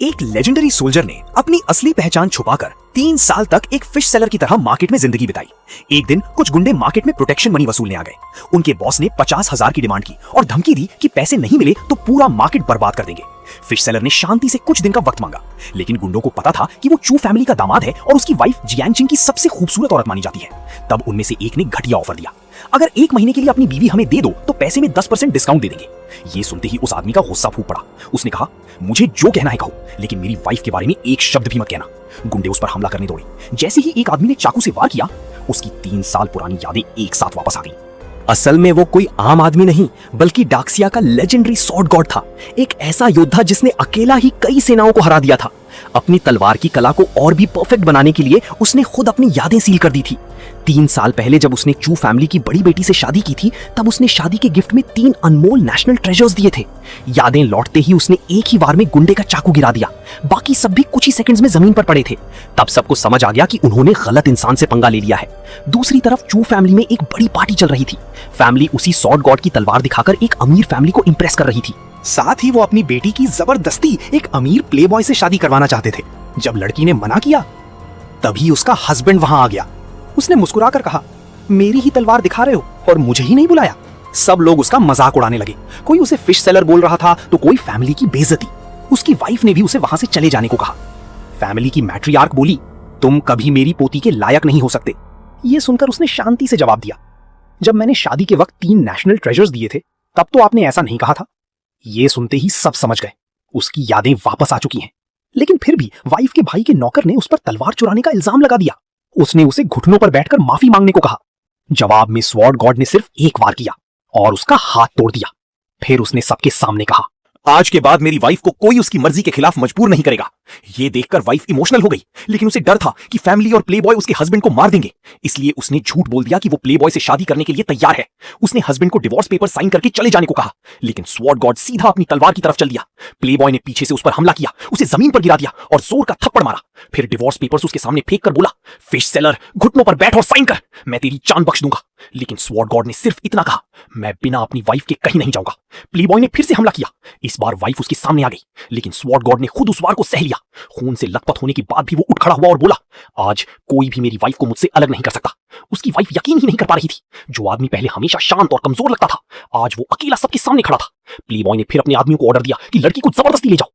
एक legendary soldier ने अपनी असली पहचान छुपाकर 3 साल तक एक फिश सेलर की तरह मार्केट में जिंदगी बिताई। एक दिन कुछ गुंडे मार्केट में प्रोटेक्शन मनी वसूलने आ गए। उनके बॉस ने 50,000 की डिमांड की और धमकी दी कि पैसे नहीं मिले तो पूरा मार्केट बर्बाद कर देंगे। फिश सेलर ने शांति से कुछ दिन का वक्त मांगा, लेकिन गुंडों को पता था कि वो चू फैमिली का दामाद है और उसकी वाइफ जियांगचिंग की सबसे खूबसूरत औरत मानी जाती है। तब उनमें से एक ने घटिया ऑफर दिया, अगर 1 महीने के लिए अपनी बीवी हमें दे दो तो पैसे में 10% डिस्काउंट दे देंगे। ये सुनते ही उस आदमी का गुस्सा फूट पड़ा। उसने कहा, मुझे जो कहना है कहो, लेकिन मेरी वाइफ के बारे में एक शब्द भी मत कहना। गुंडे उस पर हमला करने दौड़े। जैसे ही एक आदमी ने चाकू से वार किया, उसकी 3 साल पुरानी यादें एक साथ वापस आ गई। असल में वो कोई आम आदमी नहीं, बल्कि डाक्सिया का लेजेंडरी स्वॉर्ड गॉड था। एक ऐसा योद्धा जिसने अकेला ही कई सेनाओं को हरा दिया था। अपनी तलवार की कला को और भी परफेक्ट बनाने के लिए उसने खुद अपनी यादें सील कर दी थी। 3 साल पहले जब उसने चू फैमिली की बड़ी बेटी से शादी की थी, तब उसने शादी के गिफ्ट में 3 अनमोल नेशनल ट्रेजर्स दिए थे। यादें लौटते ही उसने एक ही बार में गुंडे का चाकू गिरा दिया। बाकी सब भी कुछ ही सेकंड्स में जमीन पर पड़े थे। तब सबको समझ आ गया कि उन्होंने गलत इंसान से पंगा ले लिया है। दूसरी तरफ चू फैमिली में एक बड़ी पार्टी चल रही थी। फैमिली उसी स्वॉर्ड गॉड की तलवार दिखाकर एक अमीर फैमिली को इंप्रेस कर रही थी। साथ ही वो अपनी बेटी की जबरदस्ती एक अमीर प्लेबॉय से शादी करवाना चाहते थे। जब लड़की ने मना किया, तभी उसका हस्बैंड वहां आ गया। उसने मुस्कुराकर कहा, मेरी ही तलवार दिखा रहे हो और मुझे ही नहीं बुलाया। सब लोग उसका मजाक उड़ाने लगे। कोई उसे फिश सेलर बोल रहा था तो कोई फैमिली की बेइज्जती। उसकी वाइफ ने भी उसे वहां से चले जाने को कहा। फैमिली की मैट्रियार्क बोली, तुम कभी मेरी पोती के लायक नहीं हो सकते। यह सुनकर उसने शांति से जवाब दिया, जब मैंने शादी के वक्त 3 नेशनल ट्रेजर्स दिए थे, तब तो आपने ऐसा नहीं कहा था। यह सुनते ही सब समझ गए, उसकी यादें वापस आ चुकी हैं। लेकिन फिर भी वाइफ के भाई के नौकर ने उस पर तलवार चुराने का इल्जाम लगा दिया। उसने उसे घुटनों पर बैठकर माफी मांगने को कहा। जवाब में स्वॉर्ड गॉड ने सिर्फ एक बार किया और उसका हाथ तोड़ दिया। फिर उसने सबके सामने कहा, आज के बाद मेरी वाइफ को कोई उसकी मर्जी के खिलाफ मजबूर नहीं करेगा। ये देखकर वाइफ इमोशनल हो गई, लेकिन उसे डर था कि फैमिली और प्लेबॉय उसके हस्बैंड को मार देंगे। इसलिए उसने झूठ बोल दिया कि वो प्लेबॉय से शादी करने के लिए तैयार है। उसने हस्बैंड को डिवोर्स पेपर साइन करके चले जाने को कहा, लेकिन स्वॉर्ड गॉड सीधा अपनी तलवार की तरफ चल दिया। प्लेबॉय ने पीछे से उस पर हमला किया, उसे जमीन पर गिरा दिया और जोर का थप्पड़ मारा। फिर डिवोर्स पेपर्स उसके सामने फेंक कर बोला, फिश सेलर, घुटनों पर बैठ और साइन कर, मैं तेरी जान बख्श दूंगा। लेकिन स्वॉर्ड गॉड ने सिर्फ इतना कहा, मैं बिना अपनी वाइफ के कहीं नहीं जाऊंगा। प्लेबॉय ने फिर से हमला किया। इस बार वाइफ उसके सामने आ गई, लेकिन स्वॉर्ड गॉड ने खुद उस वार को सह लिया। खून से लथपथ होने के बाद भी वो उठ खड़ा हुआ और बोला, आज कोई भी मेरी वाइफ को मुझसे अलग नहीं कर सकता। उसकी वाइफ यकीन ही नहीं कर पा रही थी। जो आदमी पहले हमेशा शांत और कमजोर लगता था, आज वो अकेला सबके सामने खड़ा था। प्लेबॉय ने फिर अपने आदमियों को ऑर्डर दिया कि लड़की को जबरदस्ती ले जाओ।